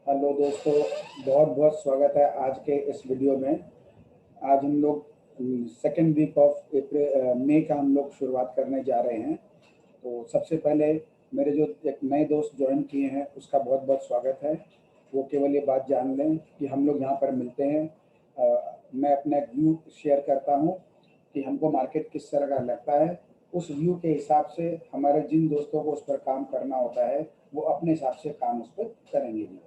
Hello दोस्तों, बहुत बहुत स्वागत है आज के इस वीडियो में। आज हम लोग सेकेंड वीक ऑफ मई का हम लोग शुरुआत करने जा रहे हैं। तो सबसे पहले मेरे जो एक नए दोस्त ज्वाइन किए हैं उसका बहुत बहुत स्वागत है। वो केवल ये बात जान लें कि हम लोग यहाँ पर मिलते हैं। मैं अपना व्यू शेयर करता हूँ कि हमको मार्केट किस तरह का लगता है। उस व्यू के हिसाब से हमारे जिन दोस्तों को उस पर काम करना होता है वो अपने हिसाब से काम उस पर करेंगे भी।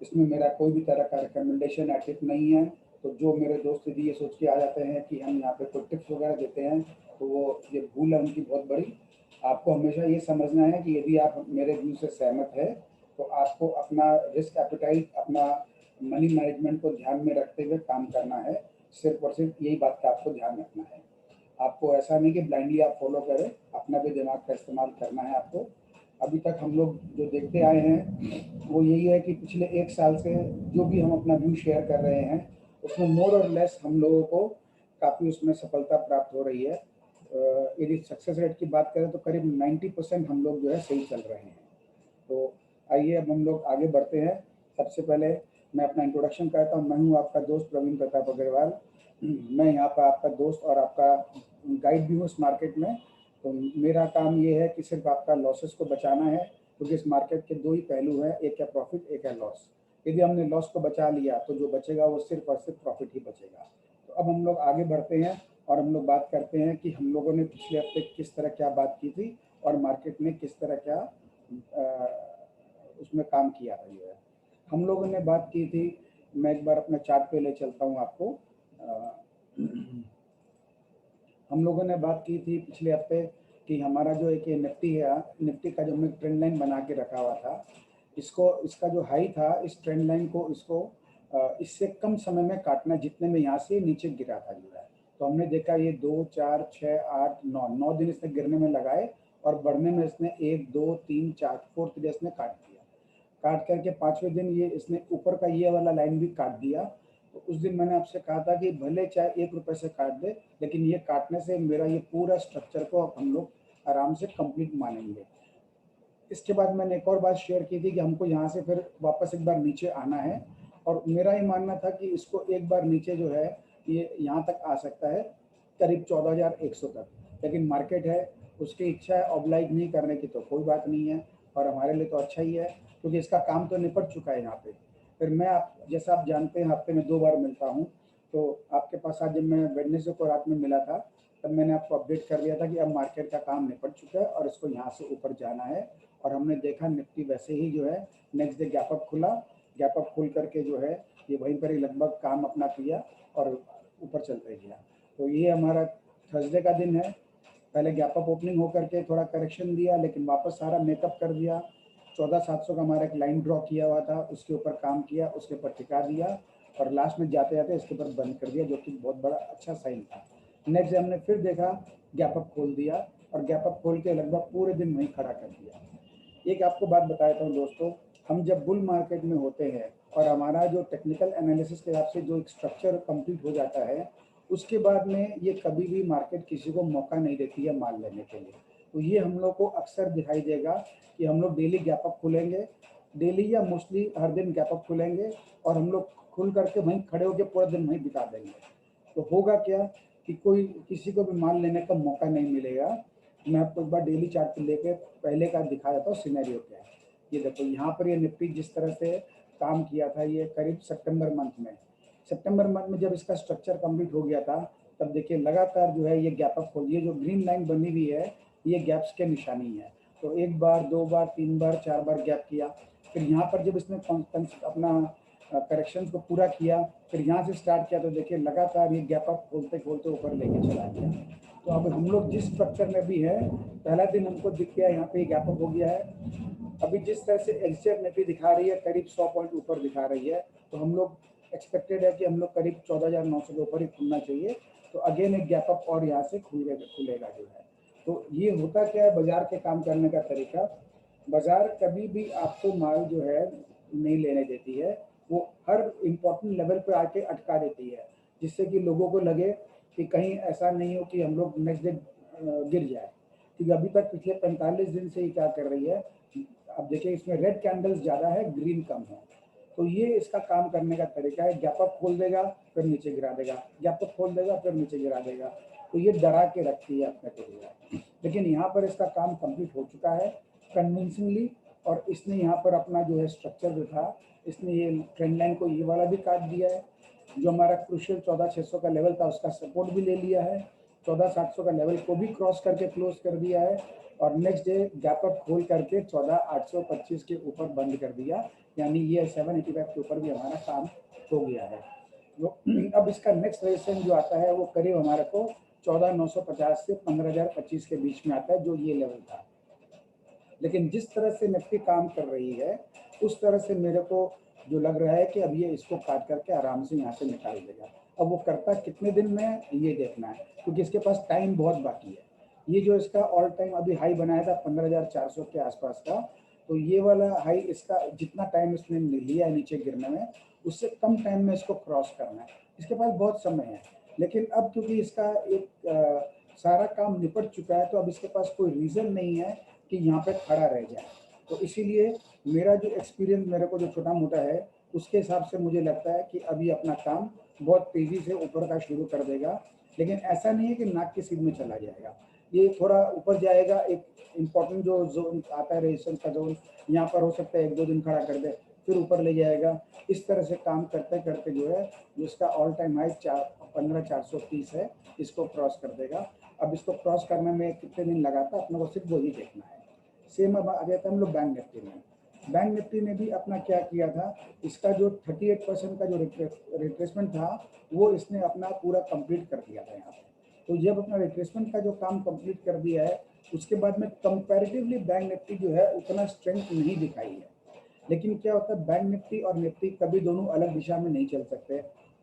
इसमें मेरा कोई भी तरह का रिकमेंडेशन या टिप नहीं है। तो जो मेरे दोस्त यदि ये सोच के आ जाते हैं कि हम यहाँ पे कोई टिप्स वगैरह देते हैं तो वो ये भूल है उनकी बहुत बड़ी। आपको हमेशा ये समझना है कि यदि आप मेरे व्यू से सहमत है तो आपको अपना रिस्क एपेटाइट, अपना मनी मैनेजमेंट को ध्यान में रखते हुए काम करना है। सिर्फ और सिर्फ यही बात का आपको ध्यान रखना है। आपको ऐसा नहीं कि ब्लाइंडली आप फॉलो करें, अपना भी दिमाग का इस्तेमाल करना है आपको। अभी तक हम लोग जो देखते आए हैं वो यही है कि पिछले 1 साल से जो भी हम अपना व्यू शेयर कर रहे हैं उसमें मोर और लेस हम लोगों को काफ़ी उसमें सफलता प्राप्त हो रही है। यदि सक्सेस रेट की बात करें तो करीब 90% हम लोग जो है सही चल रहे हैं। तो आइए अब हम लोग आगे बढ़ते हैं। सबसे पहले मैं अपना इंट्रोडक्शन करता हूँ। मैं हूँ आपका दोस्त प्रवीण प्रताप अग्रवाल। मैं यहाँ पर आपका दोस्त और आपका गाइड भी हूँ इस मार्केट में। तो मेरा काम ये है कि सिर्फ आपका लॉसेस को बचाना है, क्योंकि इस मार्केट के 2 ही पहलू हैं, एक है प्रॉफिट, एक है लॉस। यदि हमने लॉस को बचा लिया तो जो बचेगा वो सिर्फ और सिर्फ प्रॉफिट ही बचेगा। तो अब हम लोग आगे बढ़ते हैं और हम लोग बात करते हैं कि हम लोगों ने पिछले हफ्ते किस तरह क्या बात की थी और मार्केट में किस तरह क्या उसमें काम किया था। जो है हम लोगों ने बात की थी, मैं एक बार अपने चार्ट पे ले चलता हूँ आपको। हम लोगों ने बात की थी पिछले हफ्ते कि हमारा जो एक ये निफ्टी है, निफ्टी का जो हमने ट्रेंड लाइन बना के रखा हुआ था, इसको इसका जो हाई था इस ट्रेंड लाइन को इसको इससे कम समय में काटना, जितने में यहाँ से नीचे गिरा था जो है। तो हमने देखा ये 2, 4, 6, 8, 9 दिन इसने गिरने में लगाए और बढ़ने में इसने 1, 2, 3, 4 4th डे इसने काट दिया। काट करके 5वें दिन ये इसने ऊपर का ये वाला लाइन भी काट दिया। तो उस दिन मैंने आपसे कहा था कि भले चाहे 1 रुपये से काट दे, लेकिन ये काटने से मेरा ये पूरा स्ट्रक्चर को अब हम लोग आराम से कंप्लीट मानेंगे। इसके बाद मैंने एक और बात शेयर की थी कि हमको यहाँ से फिर वापस एक बार नीचे आना है और मेरा ये मानना था कि इसको एक बार नीचे जो है ये यहाँ तक आ सकता है, करीब 14,100 तक। लेकिन मार्केट है, उसकी इच्छा है ऑब्लाइज नहीं करने की तो कोई बात नहीं है, और हमारे लिए तो अच्छा ही है क्योंकि इसका काम तो निपट चुका है यहाँ पे। फिर मैं आप जैसा आप जानते हैं हफ्ते में 2 बार मिलता हूँ। तो आपके पास आज जब मैं वेडनेसडे को रात में मिला था तब मैंने आपको अपडेट कर दिया था कि अब मार्केट का काम निपट चुका है और इसको यहाँ से ऊपर जाना है। और हमने देखा निफ्टी वैसे ही जो है नेक्स्ट डे गैप अप खुला। गैप अप खुल करके जो है ये वहीं पर ही लगभग काम अपना किया और ऊपर चलते गया। तो ये हमारा थर्सडे का दिन है। पहले गैप अप ओपनिंग होकर के थोड़ा करेक्शन दिया, लेकिन वापस सारा मेकअप कर दिया। 14,700 का हमारा एक लाइन ड्रॉ किया हुआ था, उसके ऊपर काम किया, उसके ऊपर टिका दिया और लास्ट में जाते जाते इसके ऊपर बंद कर दिया, जो कि बहुत बड़ा अच्छा साइन था। नेक्स्ट डे हमने फिर देखा, गैप अप खोल दिया और गैप अप खोल के लगभग पूरे दिन वहीं खड़ा कर दिया। एक आपको बात बता देता हूँ दोस्तों, हम जब बुल मार्केट में होते हैं और हमारा जो टेक्निकल एनालिसिस के हिसाब से जो एक स्ट्रक्चर कंप्लीट हो जाता है, उसके बाद में ये कभी भी मार्केट किसी को मौका नहीं देती है माल लेने के लिए। तो ये हम लोग को अक्सर दिखाई देगा कि हम लोग डेली गैप अप खुलेंगे, डेली या मोस्टली हर दिन गैप अप खुलेंगे और हम लोग खुल करके वहीं खड़े होकर पूरा दिन वहीं बिता देंगे। तो होगा क्या कि कोई किसी को भी माल लेने का मौका नहीं मिलेगा। मैं आपको एक बार डेली चार्ट पे लेके पहले का दिखा देता हूँ सिनेरियो क्या है। ये देखो यहाँ पर ये निफ्टी जिस तरह से काम किया था, ये करीब सितंबर मंथ में जब इसका स्ट्रक्चर कंप्लीट हो गया था तब देखिए लगातार जो है ये गैप अप खोल, ये जो ग्रीन लाइन बनी हुई है ये गैप्स के निशानी है। तो 1 बार, 2 बार, 3 बार, 4 बार गैप किया। फिर यहाँ पर जब इसने अपना करेक्शन को पूरा किया, फिर यहाँ से स्टार्ट किया तो देखिए लगातार ये गैप अप खोलते खोलते ऊपर लेके चला गया। तो अब हम लोग जिस स्ट्रक्चर में भी है, पहला दिन हमको दिख गया यहाँ पे गैप अप हो गया है। अभी जिस तरह से एचसीएफ निफ्टी दिखा रही है करीब 100 पॉइंट ऊपर दिखा रही है, तो हम लोग एक्सपेक्टेड है कि हम लोग करीब 14,900 के ऊपर ही खुलना चाहिए। तो अगेन एक गैप अप और यहाँ से खुलेगा जो है। तो ये होता क्या है बाजार के काम करने का तरीका। बाजार कभी भी आपको माल जो है नहीं लेने देती है, वो हर इम्पोर्टेंट लेवल पे आके अटका देती है, जिससे कि लोगों को लगे कि कहीं ऐसा नहीं हो कि हम लोग नेक्स्ट डे गिर जाए। क्योंकि अभी तक पिछले 45 दिन से ही क्या कर रही है, अब देखिए इसमें रेड कैंडल्स ज़्यादा है, ग्रीन कम है। तो ये इसका काम करने का तरीका है, गैप अप खोल देगा फिर नीचे गिरा देगा, गैप अप खोल देगा फिर नीचे गिरा देगा, तो ये डरा के रखती है अपने को। लेकिन यहाँ पर इसका काम कंप्लीट हो चुका है कन्विंसिंगली, और इसने यहाँ पर अपना जो है स्ट्रक्चर जो था, इसने ये ट्रेंड लाइन को ये वाला भी काट दिया है, जो हमारा क्रूशियल 14,600 का लेवल था उसका सपोर्ट भी ले लिया है, 14,700 का लेवल को भी क्रॉस करके क्लोज कर दिया है, और नेक्स्ट डे गैप अप खोल करके 14,825 के ऊपर बंद कर दिया, यानी ये 785 के ऊपर भी हमारा काम हो गया है। जो अब इसका नेक्स्ट रेजिस्टेंस जो आता है वो करीब हमारे को 14,950 से 15,025 के बीच में आता है, जो ये लेवल था। लेकिन जिस तरह से निफ्टी काम कर रही है उस तरह से मेरे को जो लग रहा है कि अब ये इसको काट करके आराम से यहाँ से निकाल देगा। अब वो करता कितने दिन में ये देखना है, क्योंकि इसके पास टाइम बहुत बाकी है। ये जो इसका ऑल टाइम अभी हाई बनाया था 15,400 के आसपास का, तो ये वाला हाई इसका जितना टाइम इसने लिया है नीचे गिरने में, उससे कम टाइम में इसको क्रॉस करना है। इसके पास बहुत समय है, लेकिन अब क्योंकि इसका एक सारा काम निपट चुका है, तो अब इसके पास कोई रीज़न नहीं है कि यहाँ पे खड़ा रह जाए। तो इसीलिए मेरा जो एक्सपीरियंस मेरे को जो छोटा मोटा है उसके हिसाब से मुझे लगता है कि अभी अपना काम बहुत तेज़ी से ऊपर का शुरू कर देगा। लेकिन ऐसा नहीं है कि नाक की सीध में चला जाएगा, ये थोड़ा ऊपर जाएगा। एक इम्पॉर्टेंट जो जोन आता है रेजिस्टेंस का जोन, यहाँ पर हो सकता है 1-2 दिन खड़ा कर दे फिर ऊपर ले जाएगा। इस तरह से काम करते करते जो है जिसका ऑल टाइम हाई 15,430 है, इसको क्रॉस कर देगा। अब इसको क्रॉस करने में कितने दिन लगाता है अपने को सिर्फ वही देखना है। सेम अब आ जाता है हम लोग बैंक निफ्टी में। बैंक निफ्टी ने भी अपना क्या किया था, इसका जो 38% का जो रिट्रेसमेंट था वो इसने अपना पूरा कंप्लीट कर दिया था यहाँ पे। तो जब अपना रिट्रेसमेंट का जो काम कंप्लीट कर दिया है उसके बाद में कंपैरेटिवली बैंक निफ्टी जो है उतना स्ट्रेंथ नहीं दिखाई है। लेकिन क्या होता है, बैंक निफ्टी और निफ्टी कभी दोनों अलग दिशा में नहीं चल सकते।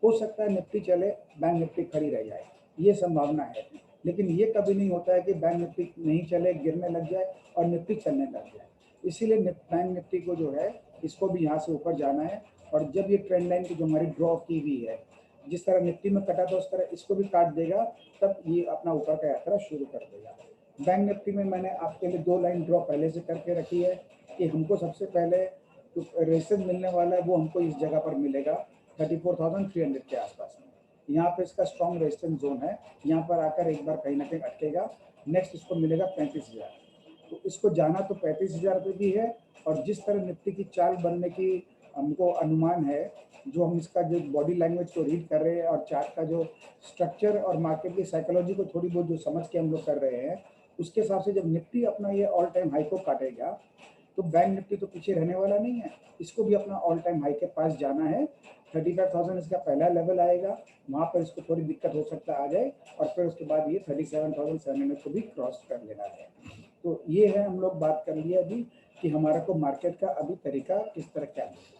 हो सकता है निफ्टी चले बैंक निफ्टी खड़ी रह जाए, ये संभावना है। लेकिन ये कभी नहीं होता है कि बैंक निफ्टी नहीं चले, गिरने लग जाए और निफ्टी चलने लग जाए। इसीलिए बैंक निफ्टी को जो है इसको भी यहाँ से ऊपर जाना है, और जब ये ट्रेंड लाइन की जो हमारी ड्रॉ की हुई है, जिस तरह निफ्टी में कटा था उस तरह इसको भी काट देगा, तब ये अपना ऊपर का यात्रा शुरू कर देगा। बैंक निफ्टी में मैंने आपके लिए 2 लाइन ड्रॉ पहले से करके रखी है कि हमको सबसे पहले जो रेजिस्टेंस मिलने वाला है वो हमको इस जगह पर मिलेगा 34,300 के आसपास में। यहाँ पे इसका स्ट्रॉन्ग रेजिस्टेंस जोन है, यहाँ पर आकर एक बार कहीं ना कहीं अटकेगा। नेक्स्ट इसको मिलेगा 35,000, तो इसको जाना तो 35,000 पे भी है। और जिस तरह निफ्टी की चाल बनने की हमको अनुमान है, जो हम इसका जो बॉडी लैंग्वेज को रीड कर रहे हैं और चार्ट का जो स्ट्रक्चर और मार्केट की साइकोलॉजी को थोड़ी बहुत जो समझ के हम लोग कर रहे हैं, उसके हिसाब से जब निफ्टी अपना ये ऑल टाइम हाई को काटेगा तो बैंक निफ्टी तो पीछे रहने वाला नहीं है, इसको भी अपना ऑल टाइम हाई के पास जाना है। 35,000 इसका पहला लेवल आएगा, वहाँ पर इसको थोड़ी दिक्कत हो सकता आ जाए, और फिर उसके बाद ये 37,700 को भी क्रॉस कर लेना है। तो ये है, हम लोग बात कर लिया अभी कि हमारा को मार्केट का अभी तरीका किस तरह क्या है।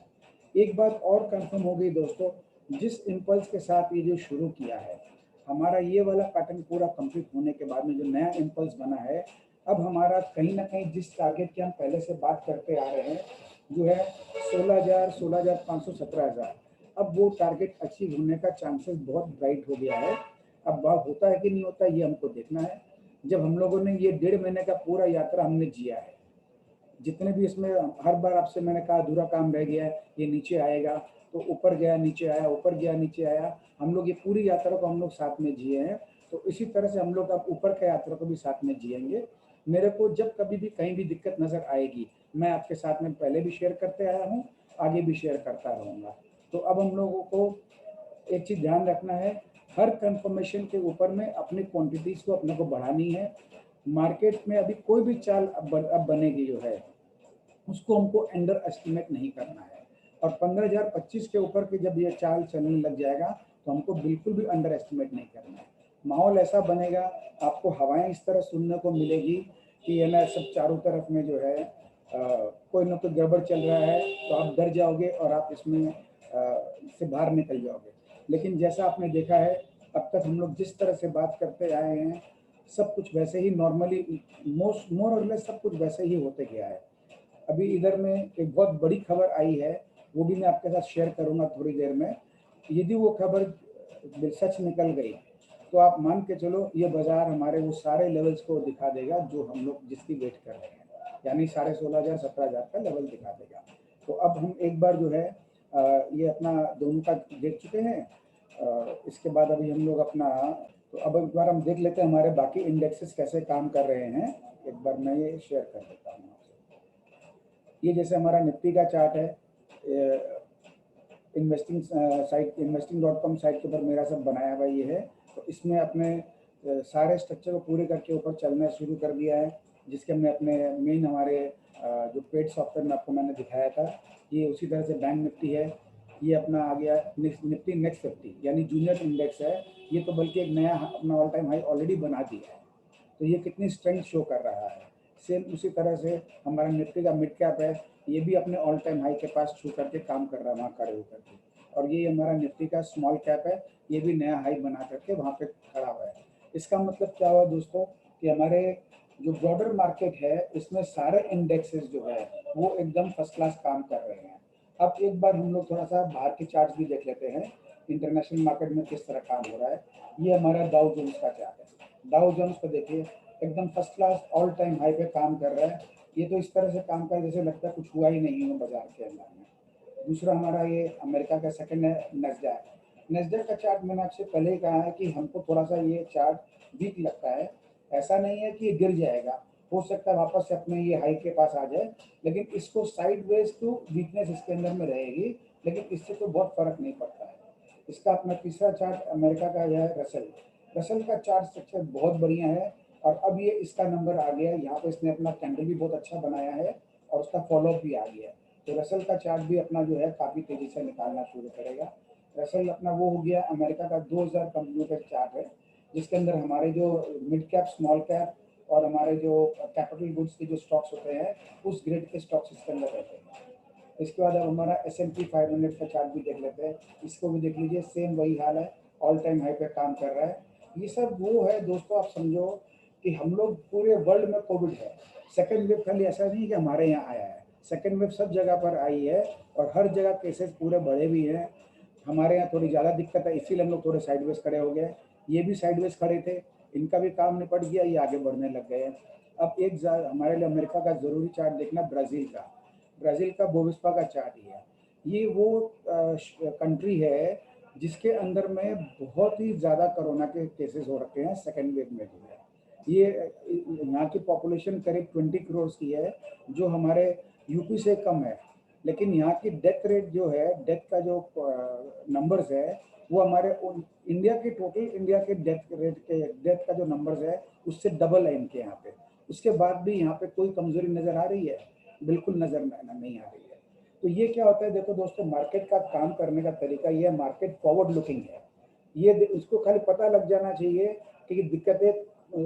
एक बात और कंफर्म हो गई दोस्तों, जिस इम्पल्स के साथ ये जो शुरू किया है, हमारा ये वाला पैटर्न पूरा कंप्लीट होने के बाद में जो नया इम्पल्स बना है, अब हमारा कहीं ना कहीं जिस टारगेट की हम पहले से बात करते आ रहे हैं जो है 16,000, 16,500, 17,000, अब वो टारगेट अचीव होने का चांसेस बहुत ब्राइट हो गया है। अब बात होता है कि नहीं होता ये हमको देखना है। जब हम लोगों ने ये 1.5 महीने का पूरा यात्रा हमने जिया है, जितने भी इसमें हर बार आपसे मैंने कहा अधूरा काम रह गया है, ये नीचे आएगा तो ऊपर गया नीचे आया, ऊपर गया नीचे आया, हम लोग ये पूरी यात्रा को हम लोग साथ में जिए हैं। तो इसी तरह से हम लोग अब ऊपर का यात्रा को भी साथ में जिएंगे। मेरे को जब कभी भी कहीं भी दिक्कत नजर आएगी, मैं आपके साथ में पहले भी शेयर करते आया हूँ, आगे भी शेयर करता रहूँगा। तो अब हम लोगों को एक चीज़ ध्यान रखना है, हर कंफर्मेशन के ऊपर में अपनी क्वांटिटीज को अपने को बढ़ानी है। मार्केट में अभी कोई भी चाल अब बनेगी जो है उसको हमको अंडर एस्टिमेट नहीं करना है, और 15,025 के ऊपर की जब ये चाल चलने लग जाएगा तो हमको बिल्कुल भी अंडर एस्टिमेट नहीं करना है। माहौल ऐसा बनेगा, आपको हवाएं इस तरह सुनने को मिलेगी कि ये ना सब चारों तरफ में जो है कोई ना कोई गड़बड़ चल रहा है, तो आप डर जाओगे और आप इसमें से बाहर निकल जाओगे। लेकिन जैसा आपने देखा है अब तक हम लोग जिस तरह से बात करते आए हैं, सब कुछ वैसे ही नॉर्मली मोर और लेस सब कुछ वैसे ही होते गया है। अभी इधर में एक बहुत बड़ी खबर आई है, वो भी मैं आपके साथ शेयर करूंगा थोड़ी देर में। यदि वो खबर सच निकल गई तो आप मान के चलो ये बाजार हमारे वो सारे लेवल्स को दिखा देगा जो हम लोग जिसकी वेट कर रहे हैं, यानी 16,500 17,000 का लेवल दिखा देगा। तो अब हम एक बार जो है ये अपना दोनों का देख चुके हैं। इसके बाद अभी हम लोग अपना, तो अब एक बार हम देख लेते हैं हमारे बाकी इंडेक्सेस कैसे काम कर रहे हैं। एक बार मैं ये शेयर कर देता हूँ आपसे। ये जैसे हमारा निफ्टी का चार्ट है, इन्वेस्टिंग साइट investing.com साइट के ऊपर मेरा सब बनाया हुआ ये है। तो इसमें अपने सारे स्ट्रक्चर को पूरे करके ऊपर चलना शुरू कर दिया है, जिसके हमने अपने मेन हमारे जो पेड सॉफ्टवेयर में आपको मैंने दिखाया था, ये उसी तरह से बैंक निफ्टी है। ये अपना आ गया निफ्टी नेक्स्ट 50 यानी जूनियर इंडेक्स है। ये तो बल्कि एक नया अपना ऑल टाइम हाई ऑलरेडी बना दिया है। तो ये कितनी स्ट्रेंथ शो कर रहा है। सेम उसी तरह से हमारा निफ्टी का मिड कैप है, ये भी अपने ऑल टाइम हाई के पास छू करके काम कर रहा है वहाँ खड़े होकर के। और ये हमारा निफ्टी का स्मॉल कैप है, ये भी नया हाई बना करके वहाँ पे खड़ा हुआ है। इसका मतलब क्या हुआ दोस्तों कि हमारे जो ब्रॉडर मार्केट है इसमें सारे इंडेक्सेस जो है वो एकदम फर्स्ट क्लास काम कर रहे हैं। अब एक बार हम लोग थोड़ा सा बाहर के चार्ट भी देख लेते हैं, इंटरनेशनल मार्केट में किस तरह काम हो रहा है। ये हमारा डाउ जोन्स का चार्ट है। डाउ जोन्स को देखिए, एकदम first class all time high पे काम कर रहा है। ये तो इस तरह से काम कर जैसे लगता है कुछ हुआ ही नहीं है बाजार के अंदर में। दूसरा हमारा ये अमेरिका का सेकंड है नेस्डैक। नेस्डैक का चार्ट मैंने आपसे पहले ही कहा है कि हमको थोड़ा सा ये चार्ट वीक लगता है। ऐसा नहीं है कि ये गिर जाएगा, हो सकता है वापस से अपने ये हाई के पास आ जाए, लेकिन इसको साइडवेज टू वीकनेस इसके अंदर में रहेगी, लेकिन इससे तो बहुत फर्क नहीं पड़ता है। इसका अपना तीसरा चार्ट अमेरिका का है रसल। रसल का चार्ट स्ट्रक्चर बहुत बढ़िया है, और अब ये इसका नंबर आ गया है यहाँ पे। इसने अपना कैंडल भी बहुत अच्छा बनाया है और उसका फॉलोअप भी आ गया है। तो रसल का चार्ट भी अपना जो है काफ़ी तेज़ी से निकालना शुरू करेगा। रसल अपना वो हो गया अमेरिका का 2000 कंपनियों का चार्ट है, जिसके अंदर हमारे जो मिड कैप, स्मॉल कैप और हमारे जो कैपिटल गुड्स के जो स्टॉक्स होते हैं उस ग्रेड के स्टॉक्स इसके अंदर रहते हैं। इसके बाद अब हमारा S&P 500 का चार्ट भी देख लेते हैं। इसको भी देख लीजिए, सेम वही हाल है, ऑल टाइम हाई पे काम कर रहा है। ये सब वो है दोस्तों, आप समझो कि हम लोग पूरे वर्ल्ड में कोविड है। सेकेंड वेव खाली ऐसा नहीं कि हमारे यहाँ आया है, सेकेंड वेव सब जगह पर आई है और हर जगह केसेस पूरे बढ़े भी हैं। हमारे यहाँ थोड़ी ज़्यादा दिक्कत है, इसीलिए हम लोग थोड़े साइडवेज खड़े हो गए। ये भी साइडवेज खड़े थे, इनका भी काम निपट गया, ये आगे बढ़ने लग गए हैं। अब एक हमारे लिए अमेरिका का ज़रूरी चार्ट देखना, ब्राज़ील का। ब्राज़ील का बोविस्पा का चार्ट ही है। ये वो कंट्री है जिसके अंदर में बहुत ही ज़्यादा कोरोना के केसेस हो रखे हैं सेकेंड वेव में जो है। ये यहाँ की पॉपुलेशन करीब 20 करोड़ की है, जो हमारे यूपी से कम है। लेकिन यहाँ की डेथ रेट जो है, डेथ का जो नंबर्स है, वो हमारे इंडिया के टोटल इंडिया के डेथ का जो नंबर्स है उससे डबल है इनके यहाँ पे। उसके बाद भी यहाँ पे कोई कमजोरी नजर आ रही है? बिल्कुल नजर नहीं आ रही है। तो ये क्या होता है, देखो दोस्तों, मार्केट का काम करने का तरीका ये है, मार्केट फॉरवर्ड लुकिंग है। ये उसको खाली पता लग जाना चाहिए कि दिक्कतें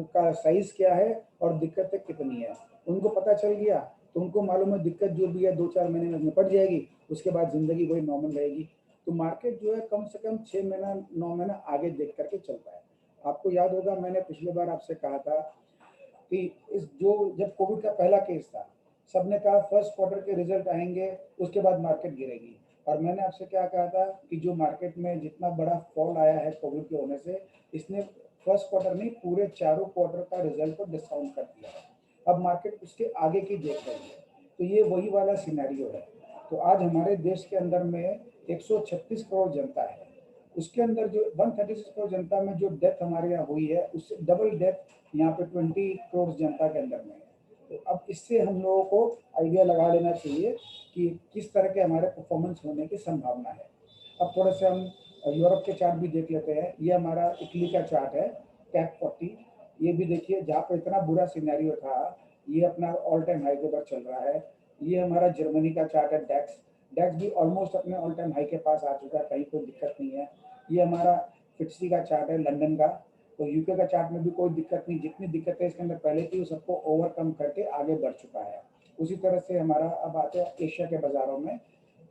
का साइज क्या है और दिक्कतें कितनी है। उनको पता चल गया तो उनको मालूम है दिक्कत जो भी है 2-4 महीने में निपट जाएगी, उसके बाद जिंदगी वही नॉर्मल रहेगी। तो मार्केट जो है कम से कम 6 महीना 9 महीना आगे देख करके चलता है। आपको याद होगा मैंने पिछली बार आपसे कहा था कि इस जो जब कोविड का पहला केस था, सबने कहा फर्स्ट क्वार्टर के रिजल्ट आएंगे, उसके बाद मार्केट गिरेगी। और मैंने आपसे क्या कहा था कि जो मार्केट में जितना बड़ा फॉल आया है कोविड के होने से, इसने फर्स्ट क्वार्टर नहीं पूरे चारों क्वार्टर का रिजल्ट को डिस्काउंट कर दिया है। अब मार्केट उसके आगे की देख रही है। तो ये वही वाला सिनेरियो है। तो आज हमारे देश के अंदर में 136 करोड़ जनता है, उसके अंदर जो 136 करोड़ जनता में जो डेथ हमारे यहाँ हुई है उससे डबल डेथ यहाँ पे 20 करोड़ जनता के अंदर में है। तो अब इससे हम लोगों को आइडिया लगा लेना चाहिए कि किस तरह के हमारे परफॉर्मेंस होने की संभावना है। अब थोड़े से हम यूरोप के चार्ट भी देख लेते हैं। ये हमारा इटली का चार्ट है, कैप 40। ये भी देखिए, जहाँ पर इतना बुरा सिनेरियो था, ये अपना ऑल टाइम हाई के ऊपर चल रहा है। ये हमारा जर्मनी का चार्ट है, डेक्स। डेक्स भी ऑलमोस्ट अपने ऑल टाइम हाई के पास आ चुका है, कहीं कोई दिक्कत नहीं है। ये हमारा फिट्सी का चार्ट है, लंदन का। तो यूके का चार्ट में भी कोई दिक्कत नहीं, जितनी दिक्कतें इसके अंदर पहले थी वो सबको ओवरकम करके आगे बढ़ चुका है। उसी तरह से हमारा अब आते हैं एशिया के बाजारों में।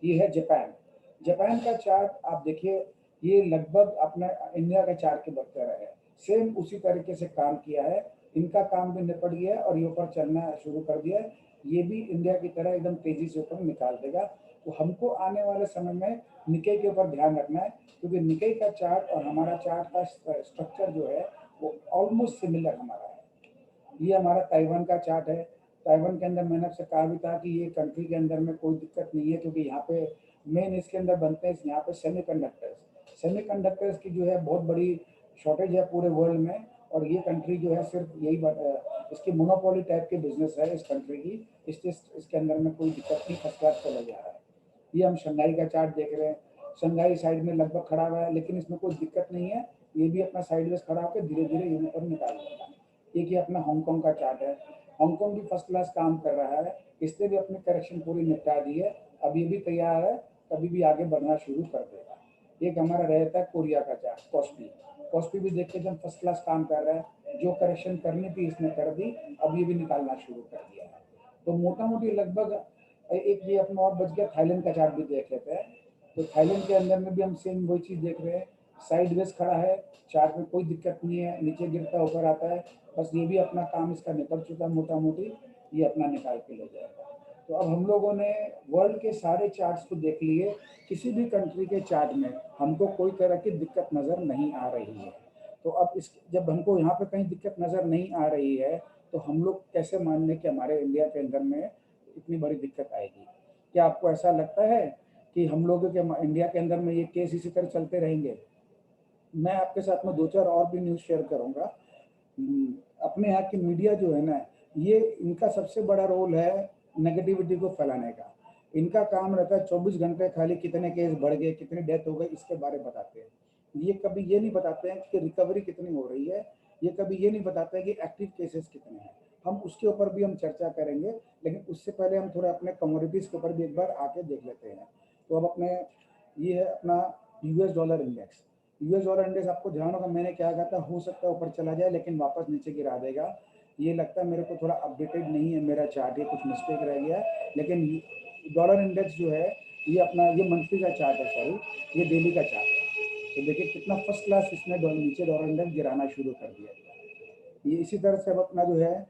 ये है जापान। जापान का चार्ट आप देखिए, ये लगभग अपने इंडिया के चार्ट के बरतर है, सेम उसी तरीके से काम किया है। इनका काम भी निपट गया है और ये ऊपर चलना शुरू कर दिया है। ये भी इंडिया की तरह एकदम तेजी से ऊपर निकाल देगा। तो हमको आने वाले समय में निकेई के ऊपर ध्यान रखना है, क्योंकि निकेई का चार्ट और हमारा चार्ट का स्ट्रक्चर जो है वो ऑलमोस्ट सिमिलर हमारा है। ये हमारा ताइवान का चार्ट है। ताइवान के अंदर मैंने आपसे कहा भी था कि ये कंट्री के अंदर में कोई दिक्कत नहीं है, क्योंकि यहाँ पे मेन इसके अंदर बनते हैं यहाँ पे सेमीकंडक्टर्स। सेमीकंडक्टर्स की जो है बहुत बड़ी शॉर्टेज है पूरे वर्ल्ड में, और ये कंट्री जो है सिर्फ यही इसकी मोनोपोली टाइप के बिजनेस है इस कंट्री की, इसके अंदर में कोई दिक्कत नहीं, फर्स्ट क्लास चला जा रहा है। ये हम शंघाई का चार्ट देख रहे हैं, शंघाई साइड में लगभग खड़ा हुआ है, लेकिन इसमें कोई दिक्कत नहीं है, ये भी अपना साइडवेज खड़ा होकर धीरे धीरे ये ऊपर निकाल लेगा। एक ये अपना हांगकांग का चार्ट है, हांगकांग भी फर्स्ट क्लास काम कर रहा है, इसने भी अपनी करेक्शन पूरी निपटा दी है, अब ये भी तैयार है, कभी भी आगे बढ़ना शुरू कर देगा। एक हमारा रहता है कोरिया का चार्ट, कॉस्पी। कॉस्पी भी देखते जब फर्स्ट क्लास काम कर रहा है, जो करेक्शन करनी थी इसने कर दी, अब ये भी निकालना शुरू कर दिया है। तो मोटा मोटी लगभग एक ये अपना और बच गया, थाईलैंड का चार्ट भी देख लेते हैं। तो थाईलैंड के अंदर में भी हम सेम वही चीज़ देख रहे हैं, साइडवेज खड़ा है, चार्ट में कोई दिक्कत नहीं है, नीचे गिरता ऊपर आता है, बस ये भी अपना काम इसका निकल चुका है मोटा मोटी, ये अपना निकाल के ले जाएगा। तो अब हम लोगों ने वर्ल्ड के सारे चार्ट्स को देख लिए, किसी भी कंट्री के चार्ट में हमको कोई तरह की दिक्कत नज़र नहीं आ रही है। तो अब इस जब हमको यहाँ पे कहीं दिक्कत नज़र नहीं आ रही है, तो हम लोग कैसे मान लें कि हमारे इंडिया के अंदर में इतनी बड़ी दिक्कत आएगी? क्या आपको ऐसा लगता है कि हम लोगों के इंडिया के अंदर में ये केस इसी तरह चलते रहेंगे? मैं आपके साथ में 2-4 और भी न्यूज़ शेयर करूँगा। अपने यहाँ की मीडिया जो है ना, ये इनका सबसे बड़ा रोल है नेगेटिविटी को फैलाने का। इनका काम रहता है 24 घंटे खाली कितने केस बढ़ गए, कितनी डेथ हो गई, इसके बारे में बताते हैं। ये कभी ये नहीं बताते हैं कि रिकवरी कितनी हो रही है, ये कभी ये नहीं बताते हैं कि एक्टिव केसेस कितने हैं। हम उसके ऊपर भी हम चर्चा करेंगे, लेकिन उससे पहले हम थोड़ा अपने कमोडिटीज़ के ऊपर भी एक बार आके देख लेते हैं। तो अब अपने ये है अपना US dollar index. US dollar index आपको ध्यान होगा मैंने क्या कहा था, हो सकता है ऊपर चला जाए लेकिन वापस नीचे गिरा देगा। ये लगता है मेरे को थोड़ा अपडेटेड नहीं है मेरा चार्ट, ये कुछ मिस्टेक रह गया है, लेकिन डॉलर इंडेक्स जो है ये अपना ये मंथली का चार्ट है, सॉरी ये डेली का चार्ट है। तो देखिए कितना फर्स्ट क्लास इसने नीचे डॉलर इंडेक्स गिराना शुरू कर दिया। ये इसी तरह से अब अपना जो है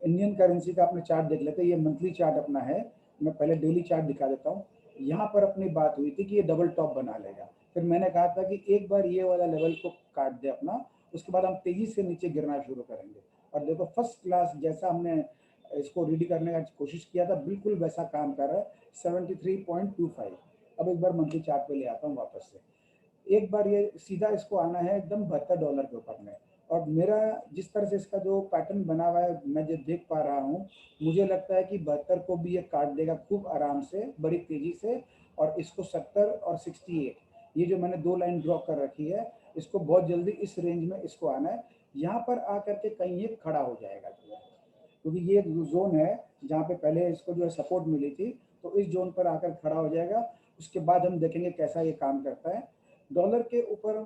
इंडियन करेंसी का अपने चार्ट देख लेते हैं। ये मंथली चार्ट अपना है, मैं पहले डेली चार्ट दिखा देता हूँ। यहाँ पर अपनी बात हुई थी कि ये डबल टॉप बना लेगा, फिर मैंने कहा था कि एक बार ये वाला लेवल को काट दे अपना, उसके बाद हम तेजी से नीचे गिरना शुरू करेंगे। और देखो फर्स्ट क्लास जैसा हमने इसको रेडी करने का कोशिश किया था, बिल्कुल वैसा काम कर रहा है, 73.25। अब एक बार मंथली चार्ट पे ले आता हूँ वापस से। एक बार ये सीधा इसको आना है एकदम $72 के ऊपर में, और मेरा जिस तरह से इसका जो पैटर्न बना हुआ है मैं जो देख पा रहा हूँ, मुझे लगता है कि 72 को भी ये काट देगा खूब आराम से, बड़ी तेजी से, और इसको 70 और 68, ये जो मैंने 2 लाइन ड्रॉ कर रखी है, इसको बहुत जल्दी इस रेंज में इसको आना है। यहाँ पर आकर के कहीं ये खड़ा हो जाएगा, क्योंकि ये जोन है जहाँ पे पहले इसको जो है सपोर्ट मिली थी, तो इस जोन पर आकर खड़ा हो जाएगा। उसके बाद हम देखेंगे कैसा ये काम करता है। डॉलर के ऊपर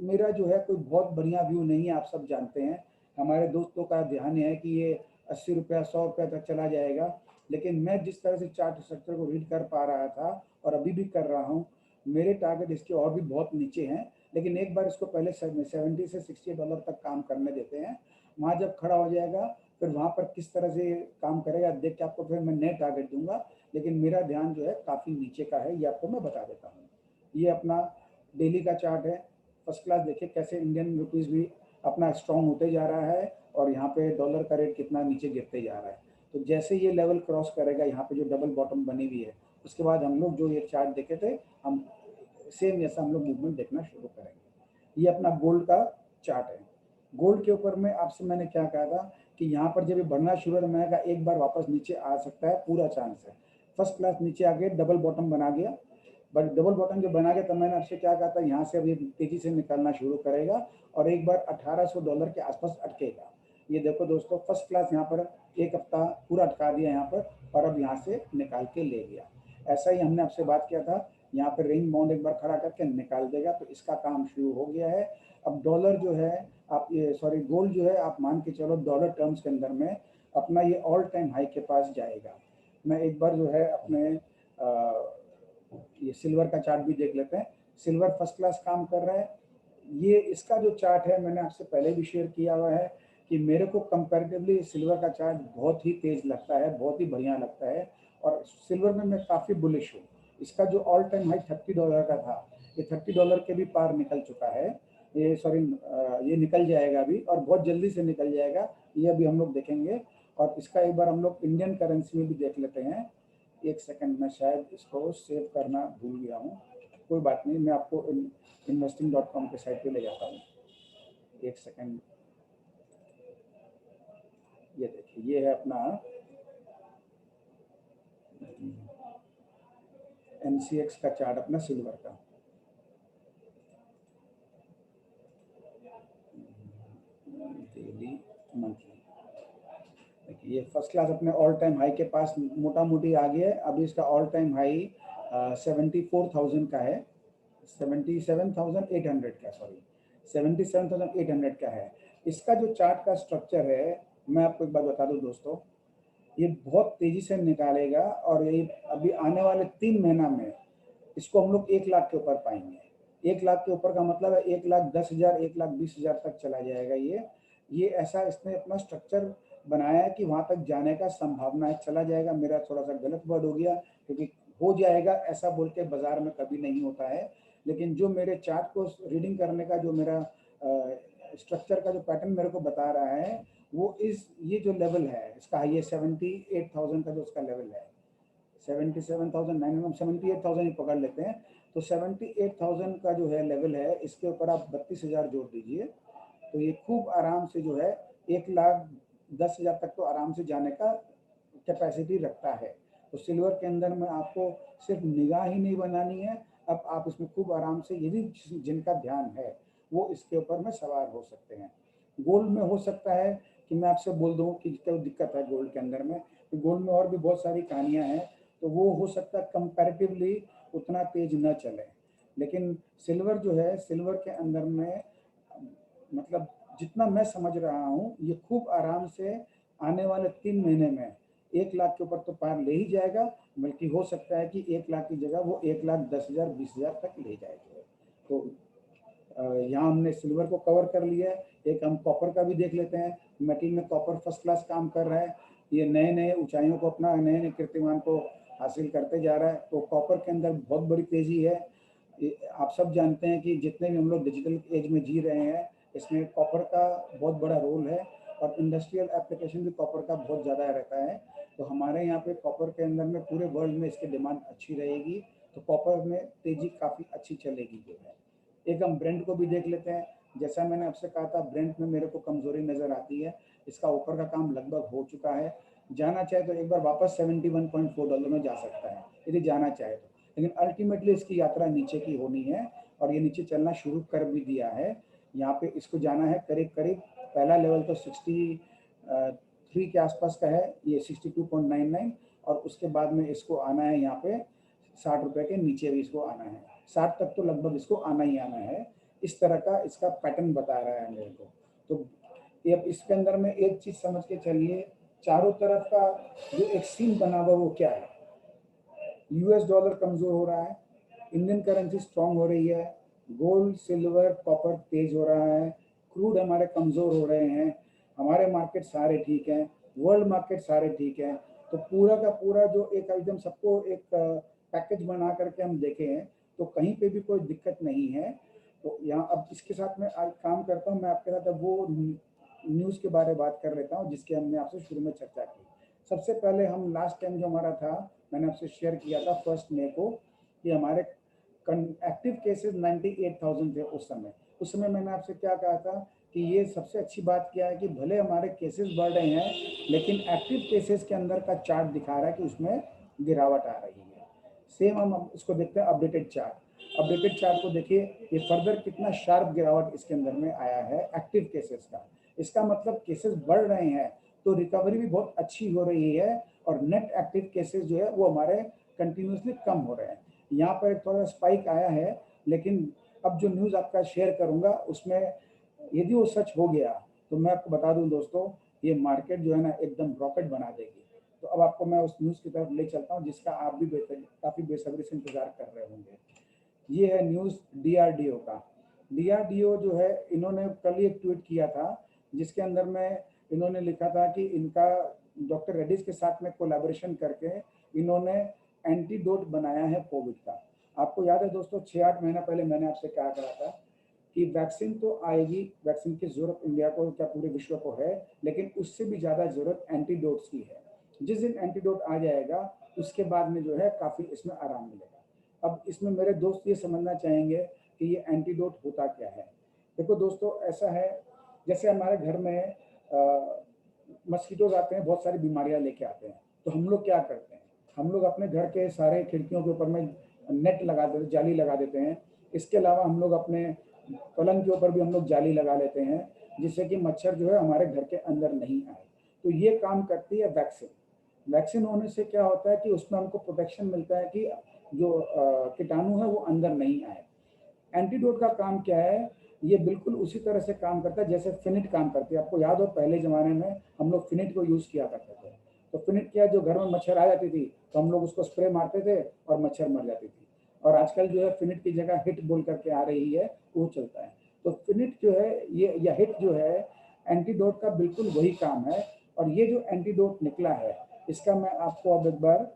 मेरा जो है कोई बहुत बढ़िया व्यू नहीं है, आप सब जानते हैं। हमारे दोस्तों का ध्यान है कि ये 80 रुपया 100 रुपया तक चला जाएगा, लेकिन मैं जिस तरह से चार्ट स्ट्रक्चर को रीड कर पा रहा था और अभी भी कर रहा हूँ, मेरे टारगेट इसके और भी बहुत नीचे हैं। लेकिन एक बार इसको पहले 70 से $60 तक काम करने देते हैं, वहाँ जब खड़ा हो जाएगा फिर वहाँ पर किस तरह से काम करेगा देख के आपको फिर मैं नए टारगेट दूंगा। लेकिन मेरा ध्यान जो है काफ़ी नीचे का है, ये आपको मैं बता देता हूँ। ये अपना डेली का चार्ट है, फर्स्ट क्लास। देखिए कैसे इंडियन रुपीज़ भी अपना स्ट्रॉन्ग होते जा रहा है, और यहाँ पे डॉलर का रेट कितना नीचे गिरते जा रहा है। तो जैसे ये लेवल क्रॉस करेगा, यहाँ पे जो डबल बॉटम बनी हुई है, उसके बाद हम लोग जो ये चार्ट देखे थे, हम सेम जैसा हम लोग मूवमेंट देखना शुरू करेंगे। ये अपना गोल्ड का चार्ट है। गोल्ड के ऊपर में आपसे मैंने क्या कहा था कि यहाँ पर जब ये बढ़ना शुरू है, मैंने कहा एक बार वापस नीचे आ सकता है, पूरा चांस है। फर्स्ट क्लास नीचे आ गया, डबल बॉटम बना गया, बट डबल बॉटम जो बना गया तब मैंने आपसे क्या कहा था, यहाँ से अब ये तेजी से निकलना शुरू करेगा और एक बार $1800 के आसपास अटकेगा। ये देखो दोस्तों, फर्स्ट क्लास यहाँ पर एक हफ्ता पूरा अटका दिया यहाँ पर, और अब यहाँ से निकाल के ले गया। ऐसा ही हमने आपसे बात किया था, यहाँ पर रेंज बाउंड एक बार खड़ा करके निकाल देगा, तो इसका काम शुरू हो गया है। अब डॉलर जो है आप ये सॉरी गोल्ड जो है आप मान के चलो डॉलर टर्म्स के अंदर में अपना ये ऑल टाइम हाई के पास जाएगा। मैं एक बार जो है अपने ये सिल्वर का चार्ट भी देख लेते हैं। सिल्वर फर्स्ट क्लास काम कर रहा है। ये इसका जो चार्ट है मैंने आपसे पहले भी शेयर किया हुआ है कि मेरे को कंपैरेटिवली सिल्वर का चार्ट बहुत ही तेज लगता है, बहुत ही बढ़िया लगता है, और सिल्वर में मैं काफ़ी बुलिश हूँ। इसका जो ऑल टाइम हाई $30 का था, ये $30 के भी पार निकल चुका है। ये सॉरी ये निकल जाएगा अभी, और बहुत जल्दी से निकल जाएगा, ये अभी हम लोग देखेंगे। और इसका एक बार हम लोग इंडियन करेंसी में भी देख लेते हैं। एक सेकंड, मैं शायद इसको सेव करना भूल गया हूँ। कोई बात नहीं, मैं आपको investing.com के साइट पे ले जाता हूँ। एक सेकंड, ये देखिए, ये है अपना MCX का चार्ट, अपना सिल्वर का। डेली, मंथली, देखिए ये फर्स्ट क्लास अपने ऑल टाइम हाई के पास मोटा मोटी आ गया है। अभी इसका ऑल टाइम हाई 74,000 का है, 77,800 का, सॉरी 77,800 का है। इसका जो चार्ट का स्ट्रक्चर है, मैं आपको एक बात बता दूं दोस्तों, ये बहुत तेजी से निकालेगा और ये अभी आने वाले 3 महीना में इसको हम लोग 1 लाख के ऊपर पाएंगे। 1 लाख के ऊपर का मतलब है 1,10,000, 1,20,000 तक चला जाएगा। ये ऐसा इसने अपना स्ट्रक्चर बनाया है कि वहां तक जाने का संभावना है। चला जाएगा, मेरा थोड़ा सा गलत वर्ड हो गया, क्योंकि हो जाएगा ऐसा बोल के बाजार में कभी नहीं होता है। लेकिन जो मेरे चार्ट को रीडिंग करने का जो मेरा स्ट्रक्चर का जो पैटर्न मेरे को बता रहा है, वो ये जो लेवल है इसका, ये 78,000 का जो उसका लेवल है, 77,900, 78,000 ही पकड़ लेते हैं। तो 78,000 का जो है लेवल है, इसके ऊपर आप 32,000 जोड़ दीजिए, तो ये खूब आराम से जो है 1,10,000 तक तो आराम से जाने का कैपेसिटी रखता है। तो सिल्वर के अंदर में आपको सिर्फ निगाह ही नहीं बनानी है, अब आप इसमें खूब आराम से, यदि जिनका ध्यान है वो इसके ऊपर में सवार हो सकते हैं। गोल्ड में हो सकता है कि मैं आपसे बोल दूं कि क्या दिक्कत है गोल्ड के अंदर में, तो गोल्ड में और भी बहुत सारी कहानियां हैं, तो वो हो सकता है कंपैरेटिवली उतना तेज न चले। लेकिन सिल्वर जो है, सिल्वर के अंदर में मतलब जितना मैं समझ रहा हूँ, ये खूब आराम से आने वाले 3 महीने में 1 लाख के ऊपर तो पार ले ही जाएगा, बल्कि हो सकता है कि 1 लाख की जगह वो 1,10,000, 20,000 तक ले जाएगा। तो यहाँ हमने सिल्वर को कवर कर लिया है। एक हम कॉपर का भी देख लेते हैं। मेटल में कॉपर फर्स्ट क्लास काम कर रहा है, ये नए नए ऊंचाइयों को, अपना नए नए कीर्तिमान को हासिल करते जा रहा है। तो कॉपर के अंदर बहुत बड़ी तेजी है। आप सब जानते हैं कि जितने भी हम लोग डिजिटल एज में जी रहे हैं, इसमें कॉपर का बहुत बड़ा रोल है, और इंडस्ट्रियल एप्लीकेशन भी कॉपर का बहुत ज़्यादा रहता है। तो हमारे यहाँ पे कॉपर के अंदर में पूरे वर्ल्ड में इसकी डिमांड अच्छी रहेगी, तो कॉपर में तेजी काफ़ी अच्छी चलेगी जो है। एक हम ब्रेंड को भी देख लेते हैं। जैसा मैंने आपसे कहा था, ब्रेंड में मेरे को कमजोरी नजर आती है। इसका ऊपर का काम लगभग हो चुका है, जाना चाहे तो एक बार वापस $71.4 में जा सकता है यदि जाना चाहे तो, लेकिन अल्टीमेटली इसकी यात्रा नीचे की होनी है, और ये नीचे चलना शुरू कर भी दिया है। यहाँ पे इसको जाना है करीब करीब, पहला लेवल तो 63 के आसपास का है, ये 62.99, और उसके बाद में इसको आना है यहाँ पे 60 रुपए के नीचे भी इसको आना है, 60 तक तो लगभग इसको आना ही आना है। इस तरह का इसका पैटर्न बता रहा है मेरे को। तो ये अब इसके अंदर में एक चीज समझ के चलिए, चारों तरफ का जो एक सीन बना हुआ वो क्या है, यूएस डॉलर कमजोर हो रहा है, इंडियन करेंसी स्ट्रांग हो रही है, गोल्ड सिल्वर कॉपर तेज हो रहा है, क्रूड हमारे कमजोर हो रहे हैं, हमारे मार्केट सारे ठीक हैं, वर्ल्ड मार्केट सारे ठीक हैं। तो पूरा का पूरा जो एक एकदम सबको एक पैकेज बना करके हम देखें, तो कहीं पे भी कोई दिक्कत नहीं है। तो यहाँ अब इसके साथ में आज काम करता हूँ, मैं आपके साथ अब वो न्यूज़ के बारे में बात कर लेता हूँ जिसकी हमने आपसे शुरू में चर्चा की। सबसे पहले हम लास्ट टाइम जो हमारा था, मैंने आपसे शेयर किया था 1 मई को, कि हमारे एक्टिव केसेस 98,000 थे उस समय मैंने आपसे क्या कहा था कि ये सबसे अच्छी बात क्या है कि भले हमारे केसेस बढ़ रहे हैं, लेकिन एक्टिव केसेस के अंदर का चार्ट दिखा रहा है कि उसमें गिरावट आ रही है। सेम हम इसको देखते हैं अपडेटेड चार्ट। अपडेटेड चार्ट को देखिए, ये फर्दर कितना शार्प गिरावट इसके अंदर में आया है एक्टिव केसेस का। इसका मतलब केसेस बढ़ रहे हैं, तो रिकवरी भी बहुत अच्छी हो रही है, और नेट एक्टिव केसेस जो है वो हमारे कंटिन्यूसली कम हो रहे हैं। यहाँ पर एक थोड़ा स्पाइक आया है, लेकिन अब जो न्यूज़ आपका शेयर करूंगा उसमें यदि वो सच हो गया, तो मैं आपको बता दूं दोस्तों, ये मार्केट जो है ना एकदम रॉकेट बना देगी। तो अब आपको मैं उस न्यूज़ की तरफ ले चलता हूँ जिसका आप भी काफ़ी बेसब्री से इंतजार कर रहे होंगे। ये है न्यूज़ डीआरडीओ का। डीआरडीओ जो है, इन्होंने कल ही एक ट्वीट किया था जिसके अंदर में इन्होंने लिखा था कि इनका डॉक्टर रेड्डीज के साथ में कोलैबोरेशन करके इन्होंने एंटीडोट बनाया है कोविड का। आपको याद है दोस्तों, 6-8 महीना पहले मैंने आपसे क्या कहा था कि वैक्सीन तो आएगी, वैक्सीन की जरूरत इंडिया को क्या पूरे विश्व को है, लेकिन उससे भी ज़्यादा जरूरत एंटीडोट्स की है। जिस दिन एंटीडोट आ जाएगा उसके बाद में जो है काफ़ी इसमें आराम मिलेगा। अब इसमें मेरे दोस्त ये समझना चाहेंगे कि ये एंटीडोट होता क्या है। देखो दोस्तों, ऐसा है जैसे हमारे घर में मस्कीटोज आते हैं, बहुत सारी बीमारियां लेके आते हैं, तो हम लोग क्या करते हैं, हम लोग अपने घर के सारे खिड़कियों के ऊपर में नेट लगा देते, जाली लगा देते हैं। इसके अलावा हम लोग अपने पलंग के ऊपर भी हम लोग जाली लगा लेते हैं, जिससे कि मच्छर जो है हमारे घर के अंदर नहीं आए। तो ये काम करती है वैक्सीन। वैक्सीन होने से क्या होता है कि उसमें हमको प्रोटेक्शन मिलता है कि जो कीटाणु है वो अंदर नहीं आए। एंटीडोट का काम क्या है, ये बिल्कुल उसी तरह से काम करता है जैसे फिनिट काम करती है। आपको याद हो पहले ज़माने में हम लोग फिनिट को यूज़ किया करते थे। तो फिनिट क्या, जो घर में मच्छर आ जाती थी तो हम लोग उसको स्प्रे मारते थे और मच्छर मर जाती थी। और आजकल जो है फिनिट की जगह हिट बोल करके आ रही है, वो चलता है। तो फिनिट जो है ये, या हिट जो है, एंटीडोट का बिल्कुल वही काम है। और ये जो एंटीडोट निकला है, इसका मैं आपको अब एक बार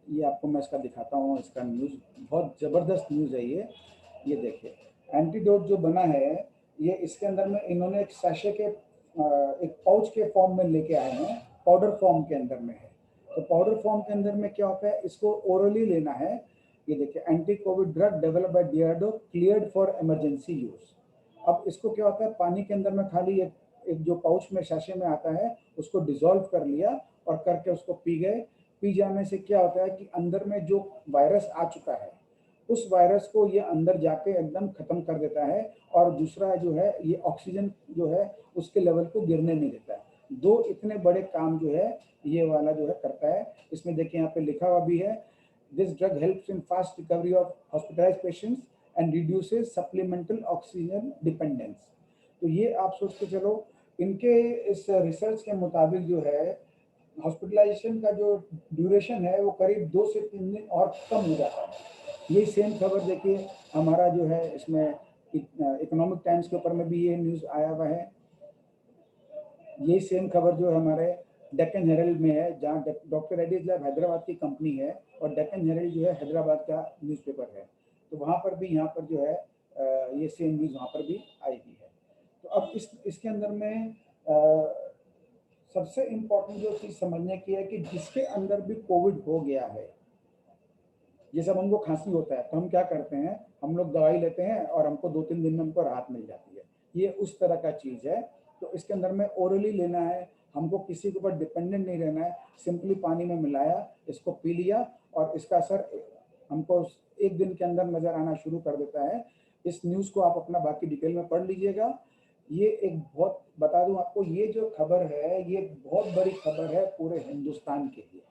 ये आपको मैं इसका दिखाता हूँ। इसका न्यूज़ बहुत ज़बरदस्त न्यूज़ है ये देखिए, एंटीडोट जो बना है ये, इसके अंदर में इन्होंने एक सैशे के एक पाउच के फॉर्म में लेके आए हैं, पाउडर फॉर्म के अंदर में है। तो पाउडर फॉर्म के अंदर में क्या होता है, इसको ओरली लेना है। ये देखिए, anti Covid drug develop by DRDO, cleared for emergency use. अब इसको क्या होता है, पानी के अंदर में खाली एक जो पाउच में सैशे में आता है उसको डिजोल्व कर लिया और करके उसको पी गए। पी जाने से क्या होता है कि अंदर में जो वायरस आ चुका है उस वायरस को ये अंदर जाके एकदम खत्म कर देता है। और दूसरा जो है, ये ऑक्सीजन जो है उसके लेवल को गिरने नहीं देता है। दो इतने बड़े काम जो है ये वाला जो है करता है। इसमें देखिए यहाँ पे लिखा हुआ भी है, this drug helps in fast recovery of hospitalised patients and reduces supplemental oxygen dependence. तो ये आप सोच के चलो, इनके इस रिसर्च के मुताबिक जो है हॉस्पिटलाइजेशन का जो ड्यूरेशन है वो करीब 2 से 3 दिन और कम हो जाता है। ये सेम खबर देखिए हमारा जो है इसमें इकोनॉमिक टाइम्स के ऊपर में भी ये न्यूज़ आया हुआ है। ये सेम खबर जो हमारे डेक्कन हेरल्ड में है, जहाँ डॉक्टर रेड्डीज लैब हैदराबाद की कंपनी है और डेक्कन हेरल्ड जो है हैदराबाद का न्यूज़पेपर है। तो वहाँ पर भी, यहाँ पर जो है ये सेम न्यूज़ वहाँ पर भी आई हुई है। तो अब इसके अंदर में सबसे इम्पोर्टेंट जो चीज़ समझने की है कि जिसके अंदर भी कोविड हो गया है, ये सब हमको खांसी होता है तो हम क्या करते हैं, हम लोग दवाई लेते हैं और हमको 2-3 दिन में हमको राहत मिल जाती है। ये उस तरह का चीज़ है। तो इसके अंदर में ओरली लेना है, हमको किसी के ऊपर डिपेंडेंट नहीं रहना है। सिंपली पानी में मिलाया, इसको पी लिया और इसका असर हमको 1 दिन के अंदर नज़र आना शुरू कर देता है। इस न्यूज़ को आप अपना बाकी डिटेल में पढ़ लीजिएगा। ये एक बहुत, बता दूं आपको, ये जो खबर है ये बहुत बड़ी खबर है पूरे हिंदुस्तान के लिए।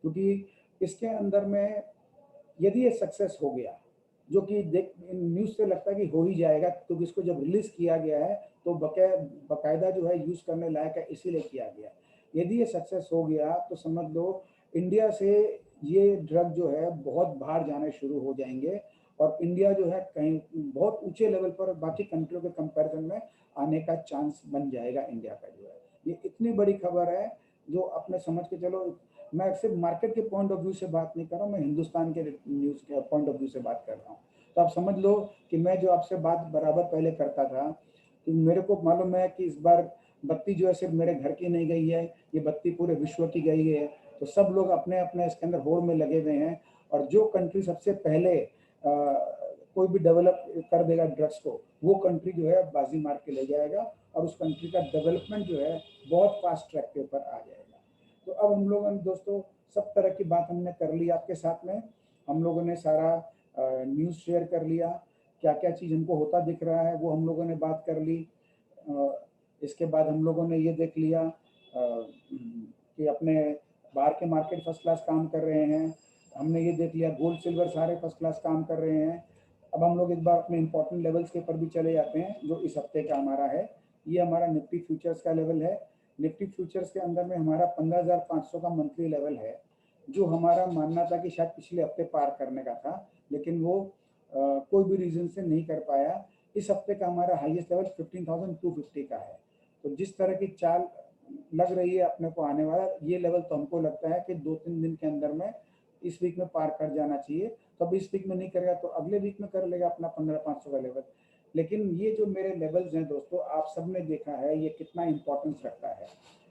क्योंकि इसके अंदर में यदि ये सक्सेस हो गया, जो कि देख न्यूज़ से लगता है कि हो ही जाएगा, क्योंकि इसको जब रिलीज़ किया गया है तो बाकायदा जो है यूज़ करने लायक है, इसीलिए किया गया। यदि ये सक्सेस हो गया तो समझ लो इंडिया से ये ड्रग जो है बहुत बाहर जाने शुरू हो जाएंगे और इंडिया जो है कहीं बहुत ऊंचे लेवल पर बाकी कंट्रियों के कंपैरिजन में आने का चांस बन जाएगा इंडिया का जो है। ये इतनी बड़ी खबर है जो अपने समझ के चलो, मैं सिर्फ मार्केट के पॉइंट ऑफ व्यू से बात नहीं कर रहा हूँ, मैं हिंदुस्तान के न्यूज़ के पॉइंट ऑफ व्यू से बात कर रहा हूँ। तो आप समझ लो कि मैं जो आपसे बात बराबर पहले करता था, तो मेरे को मालूम है कि इस बार बत्ती जो है सिर्फ मेरे घर की नहीं गई है, ये बत्ती पूरे विश्व की गई है। तो सब लोग अपने अपने इसके अंदर होड़ में लगे हुए हैं और जो कंट्री सबसे पहले कोई भी डेवलप कर देगा ड्रग्स को, वो कंट्री जो है बाजी मार के ले जाएगा और उस कंट्री का डेवलपमेंट जो है बहुत फास्ट ट्रैक के ऊपर आ जाएगा। तो अब हम लोगों ने दोस्तों सब तरह की बात हमने कर ली आपके साथ में। हम लोगों ने सारा न्यूज़ शेयर कर लिया, क्या क्या चीज़ हमको होता दिख रहा है वो हम लोगों ने बात कर ली। इसके बाद हम लोगों ने ये देख लिया कि अपने बाहर के मार्केट फर्स्ट क्लास काम कर रहे हैं। हमने ये देख लिया गोल्ड सिल्वर सारे फर्स्ट क्लास काम कर रहे हैं। अब हम लोग एक बार अपने इंपॉर्टेंट लेवल्स के ऊपर भी चले जाते हैं जो इस हफ्ते का हमारा है। ये हमारा निफ्टी फ्यूचर्स का लेवल है। निफ्टी फ्यूचर्स के अंदर में हमारा 15,500 का मंथली लेवल है, जो हमारा मानना था कि शायद पिछले हफ्ते पार करने का था, लेकिन वो कोई भी रीज़न से नहीं कर पाया। इस हफ्ते का हमारा हाईएस्ट लेवल 15,250 का है। तो जिस तरह की चाल लग रही है अपने को आने वाला ये लेवल, तो हमको लगता है कि 2-3 दिन के अंदर में इस वीक में पार कर जाना चाहिए। तो अब इस वीक में नहीं करेगा तो अगले वीक में कर लेगा अपना 15,500 का लेवल। लेकिन ये जो मेरे लेवल्स हैं दोस्तों, आप सब ने देखा है ये कितना इंपॉर्टेंस रखता है।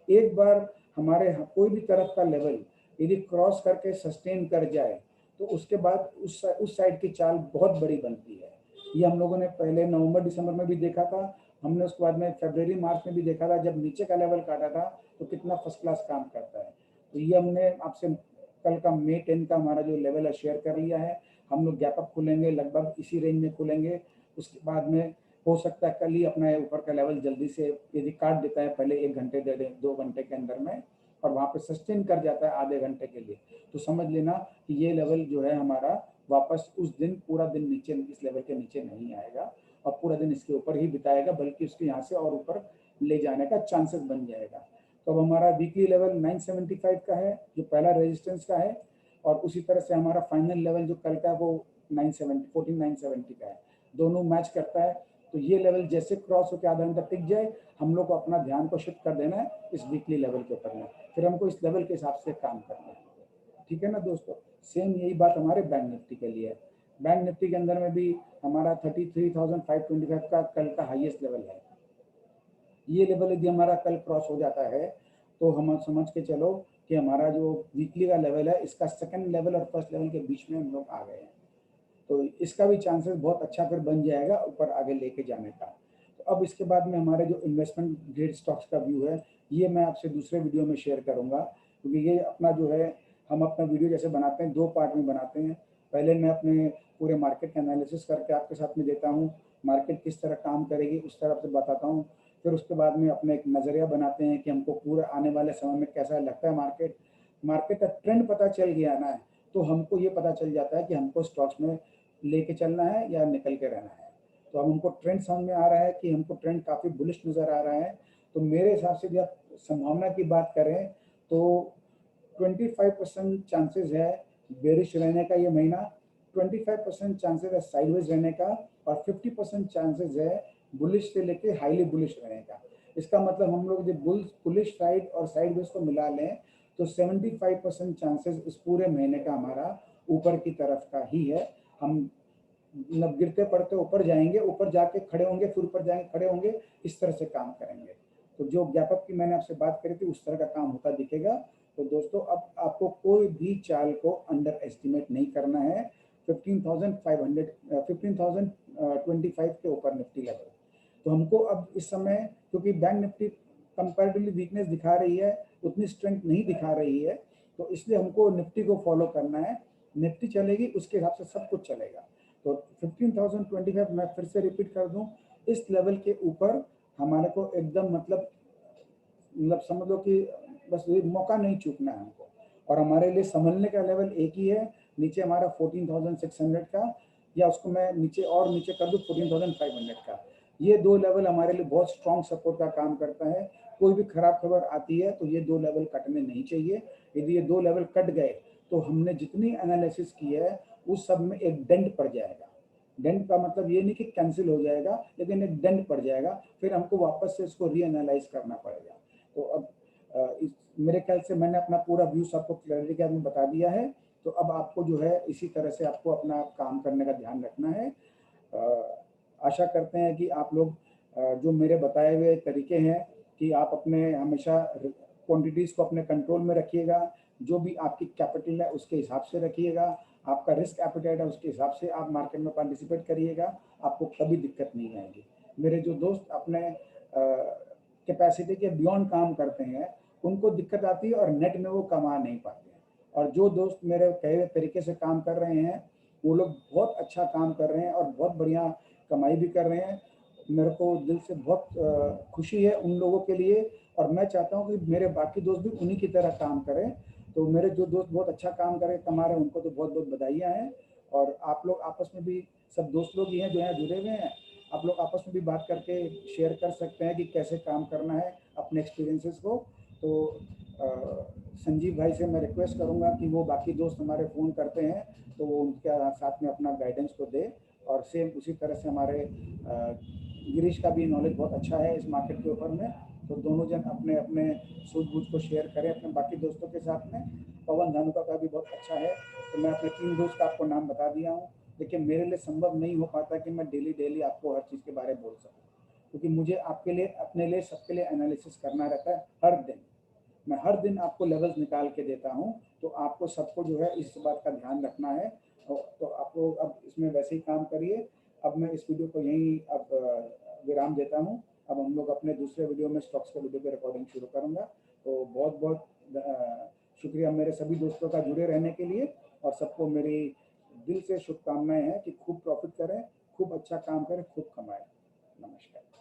एक बार हमारे कोई भी तरफ का लेवल यदि क्रॉस करके सस्टेन कर जाए तो उसके बाद उस साइड की चाल बहुत बड़ी बनती है। ये हम लोगों ने पहले नवंबर दिसंबर में भी देखा था, हमने उसके बाद में फरवरी मार्च में भी देखा था, जब नीचे का लेवल काटा था तो कितना फर्स्ट क्लास काम करता है। तो ये हमने आपसे कल का May 10 का हमारा जो लेवल है शेयर कर लिया है। हम लोग गैप अप खुलेंगे, लगभग इसी रेंज में खुलेंगे। उसके बाद में हो सकता है कल ही अपना ऊपर का लेवल जल्दी से यदि काट देता है, पहले 1 घंटे दे दे, 2 घंटे के अंदर में, और वहाँ पे सस्टेन कर जाता है आधे घंटे के लिए, तो समझ लेना कि ये लेवल जो है हमारा वापस उस दिन पूरा दिन नीचे इस लेवल के नीचे नहीं आएगा और पूरा दिन इसके ऊपर ही बिताएगा, बल्कि उसके यहाँ से और ऊपर ले जाने का चांसेस बन जाएगा। तो अब हमारा वीकली लेवल 975 का है जो पहला रेजिस्टेंस का है, और उसी तरह से हमारा फाइनल लेवल जो कल का वो 14970 का है, दोनों मैच करता है। तो ये लेवल जैसे क्रॉस होकर आधा घंटा टिक जाए, हम लोग को अपना ध्यान को शिफ्ट कर देना है इस वीकली लेवल के ऊपर में, फिर हमको इस लेवल के हिसाब से काम करना है। ठीक है ना दोस्तों, सेम यही बात हमारे बैंक निफ्टी के लिए है। बैंक निफ्टी के अंदर में भी हमारा 33,525 का कल का हाईएस्ट लेवल है। ये लेवल यदि हमारा कल क्रॉस हो जाता है तो हम समझ के चलो कि हमारा जो वीकली का लेवल है इसका सेकंड लेवल और फर्स्ट लेवल के बीच में हम लोग आ गए हैं। तो इसका भी चांसेस बहुत अच्छा फिर बन जाएगा ऊपर आगे लेके जाने का। तो अब इसके बाद में हमारे जो इन्वेस्टमेंट ग्रेड स्टॉक्स का व्यू है ये मैं आपसे दूसरे वीडियो में शेयर करूंगा, क्योंकि ये अपना जो है हम अपना वीडियो जैसे बनाते हैं 2 पार्ट में बनाते हैं। पहले मैं अपने पूरे मार्केट का एनालिसिस करके आपके साथ में देता हूँ, मार्केट किस तरह काम करेगी उस तरह से बताता हूँ। फिर उसके बाद में अपने एक नज़रिया बनाते हैं कि हमको पूरा आने वाले समय में कैसा लगता है मार्केट का ट्रेंड पता चल गया ना है तो हमको ये पता चल जाता है कि हमको स्टॉक्स में लेके चलना है या निकल के रहना है। तो अब हमको ट्रेंड समझ में आ रहा है कि हमको ट्रेंड काफ़ी बुलिश नज़र आ रहा है। तो मेरे हिसाब से जब संभावना की बात करें तो 25% चांसेस है बेरिश रहने का ये महीना, 25% चांसेस है साइडवेज रहने का, और 50% चांसेस है बुलिश से लेके हाईली बुलिश रहने का। इसका मतलब हम लोग जब बुलिश साइड और साइडवेज को मिला लें तो 75% चांसेस इस पूरे महीने का हमारा ऊपर की तरफ का ही है। हम मतलब गिरते पड़ते ऊपर जाएंगे, ऊपर जाके खड़े होंगे, फिर ऊपर जाएंगे खड़े होंगे, इस तरह से काम करेंगे। तो जो गैप अप की मैंने आपसे बात करी थी उस तरह का काम होता दिखेगा। तो दोस्तों अब आपको कोई भी चाल को अंडर एस्टिमेट नहीं करना है 15,025 के ऊपर निफ्टी लेवल। तो हमको अब इस समय क्योंकि बैंक निफ्टी कंपैरेटिवली वीकनेस दिखा रही है, उतनी स्ट्रेंथ नहीं दिखा रही है, तो इसलिए हमको निफ्टी को फॉलो करना है। निफ्टी चलेगी उसके हिसाब से सब कुछ चलेगा। तो 15,025 मैं फिर से रिपीट कर दूं, इस लेवल के ऊपर हमारे को एकदम मतलब समझ लो कि बस ये मौका नहीं चूकना है हमको। और हमारे लिए संभलने का लेवल एक ही है, नीचे हमारा 14,600 का, या उसको मैं नीचे और नीचे कर दूं 14,500 का। ये 2 लेवल हमारे लिए बहुत स्ट्रॉन्ग सपोर्ट का काम करता है। कोई भी खराब खबर आती है तो ये 2 लेवल कटने नहीं चाहिए। यदि ये 2 लेवल कट गए तो हमने जितनी एनालिसिस की है उस सब में एक डेंट पड़ जाएगा। डेंट का मतलब ये नहीं कि कैंसिल हो जाएगा, लेकिन एक डेंट पड़ जाएगा, फिर हमको वापस से इसको रीएनालाइज करना पड़ेगा। तो अब मेरे ख्याल से मैंने अपना पूरा व्यू सबको क्लैरिटी के में बता दिया है। तो अब आपको जो है इसी तरह से आपको अपना काम करने का ध्यान रखना है। आशा करते हैं कि आप लोग जो मेरे बताए हुए तरीके हैं कि आप अपने हमेशा क्वांटिटीज़ को अपने कंट्रोल में रखिएगा, जो भी आपकी कैपिटल है उसके हिसाब से रखिएगा, आपका रिस्क एपिटाइट है उसके हिसाब से आप मार्केट में पार्टिसिपेट करिएगा, आपको कभी दिक्कत नहीं आएगी। मेरे जो दोस्त अपने कैपेसिटी के बियॉन्ड काम करते हैं उनको दिक्कत आती है और नेट में वो कमा नहीं पाते हैं, और जो दोस्त मेरे कहे हुए तरीके से काम कर रहे हैं वो लोग बहुत अच्छा काम कर रहे हैं और बहुत बढ़िया कमाई भी कर रहे हैं। मेरे को दिल से बहुत खुशी है उन लोगों के लिए, और मैं चाहता हूँ कि मेरे बाकी दोस्त भी उन्हीं की तरह काम करें। तो मेरे जो दोस्त बहुत अच्छा काम करें कमा रहे हैं उनको तो बहुत बहुत बधाइयाँ हैं। और आप लोग आपस में भी सब दोस्त लोग ही हैं जो यहाँ जुड़े हुए हैं, आप लोग आपस में भी बात करके शेयर कर सकते हैं कि कैसे काम करना है अपने एक्सपीरियंसेस को। तो संजीव भाई से मैं रिक्वेस्ट करूंगा कि वो बाकी दोस्त हमारे फ़ोन करते हैं तो वो उनके साथ में अपना गाइडेंस को दे, और सेम उसी तरह से हमारे गिरीश का भी नॉलेज बहुत अच्छा है इस मार्केट के ऊपर में। तो दोनों जन अपने अपने सूझबूझ को शेयर करें अपने बाकी दोस्तों के साथ में। पवन धानुका का भी बहुत अच्छा है। तो मैं अपने 3 दोस्त का आपको नाम बता दिया हूँ। लेकिन मेरे लिए संभव नहीं हो पाता कि मैं डेली आपको हर चीज़ के बारे में बोल सकूँ, क्योंकि मुझे आपके लिए अपने लिए सबके लिए एनालिसिस करना रहता है हर दिन। मैं हर दिन आपको लेवल्स निकाल के देता हूँ, तो आपको सबको जो है इस बात का ध्यान रखना है। तो आप लोग अब इसमें वैसे ही काम करिए। अब मैं इस वीडियो को यहीं अब विराम देता हूँ। अब हम लोग अपने दूसरे वीडियो में स्टॉक्स के वीडियो की रिकॉर्डिंग शुरू करूँगा। तो बहुत बहुत शुक्रिया मेरे सभी दोस्तों का जुड़े रहने के लिए, और सबको मेरी दिल से शुभकामनाएं हैं कि खूब प्रॉफिट करें, खूब अच्छा काम करें, खूब कमाएं। नमस्कार।